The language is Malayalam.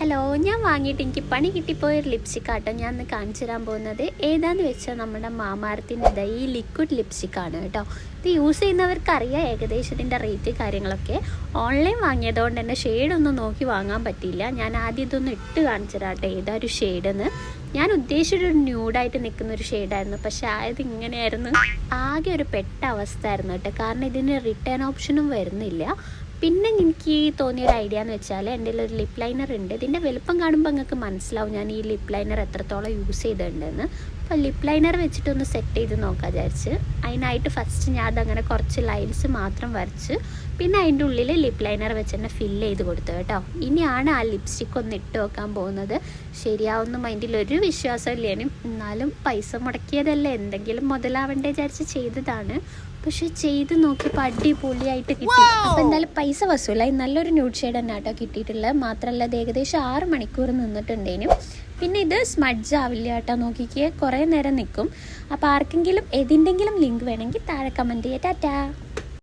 ഹലോ, ഞാൻ വാങ്ങിയിട്ട് എനിക്ക് പണി കിട്ടിപ്പോയൊരു ലിപ്സ്റ്റിക്കാട്ടോ ഞാൻ ഇന്ന് കാണിച്ചു തരാൻ പോകുന്നത്. ഏതാന്ന് വെച്ചാൽ നമ്മുടെ മാമാർത്തിൻ്റെ ഈ ലിക്വിഡ് ലിപ്സ്റ്റിക്കാണ് കേട്ടോ. ഇത് യൂസ് ചെയ്യുന്നവർക്കറിയാം ഏകദേശം ഇതിൻ്റെ റേറ്റ് കാര്യങ്ങളൊക്കെ. ഓൺലൈൻ വാങ്ങിയതുകൊണ്ട് തന്നെ ഷെയ്ഡൊന്നും നോക്കി വാങ്ങാൻ പറ്റിയില്ല. ഞാൻ ആദ്യം ഇതൊന്ന് ഇട്ട് കാണിച്ചു തരാട്ടെ ഏതാ ഒരു ഷെയ്ഡെന്ന്. ഞാൻ ഉദ്ദേശിച്ചൊരു ന്യൂഡായിട്ട് നിൽക്കുന്ന ഒരു ഷെയ്ഡായിരുന്നു, പക്ഷെ ആയത് ഇങ്ങനെയായിരുന്നു. ആകെ ഒരു പെട്ട അവസ്ഥ ആയിരുന്നു കേട്ടോ, കാരണം ഇതിന് റിട്ടേൺ ഓപ്ഷനും വരുന്നില്ല. പിന്നെ എനിക്ക് തോന്നിയൊരു ഐഡിയ എന്ന് വെച്ചാൽ എൻ്റെ ഒരു ലിപ്പ് ലൈനർ ഉണ്ട്. ഇതിൻ്റെ വലുപ്പം കാണുമ്പോൾ നിങ്ങൾക്ക് മനസ്സിലാവും ഞാൻ ഈ ലിപ്പ് ലൈനർ എത്രത്തോളം യൂസ് ചെയ്തിട്ടുണ്ടെന്ന്. അപ്പോൾ ലിപ്പ് ലൈനർ വെച്ചിട്ടൊന്ന് സെറ്റ് ചെയ്ത് നോക്കാൻ വിചാരിച്ച് അതിനായിട്ട് ഫസ്റ്റ് ഞാൻ അതങ്ങനെ കുറച്ച് ലൈൻസ് മാത്രം വരച്ച് പിന്നെ അതിൻ്റെ ഉള്ളിൽ ലിപ്പ് ലൈനർ വെച്ച് തന്നെ ഫില്ല് ചെയ്ത് കൊടുത്തു കേട്ടോ. ഇനിയാണ് ആ ലിപ്സ്റ്റിക്ക് ഒന്ന് ഇട്ട് വെക്കാൻ പോകുന്നത്. ശരിയാവുന്ന മൈൻഡിലൊരു വിശ്വാസമില്ലേനും, എന്നാലും പൈസ മുടക്കിയതല്ലേ, എന്തെങ്കിലും മുതലാവണ്ടേ വിചാരിച്ച് ചെയ്തതാണ്. പക്ഷെ ചെയ്ത് നോക്കിയപ്പോൾ അടിപൊളിയായിട്ട് കിട്ടി. അപ്പോൾ എന്തായാലും പൈസ വസൂലായി. നല്ലൊരു ന്യൂഡ് ഷെയ്ഡ് തന്നെ കേട്ടോ കിട്ടിയിട്ടുള്ളത്. മാത്രമല്ല ഇത് ഏകദേശം 6 മണിക്കൂർ നിന്നിട്ടുണ്ടേനും. പിന്നെ ഇത് സ്മഡ്ജ് ആവില്ല കേട്ടോ, നോക്കിക്കേ കുറേ നേരം നിൽക്കും. അപ്പോൾ ആർക്കെങ്കിലും ഏതിൻ്റെങ്കിലും ലിങ്ക് വേണമെങ്കിൽ താഴെ കമൻറ്റ് ചെയ്യാം. ടാറ്റാ.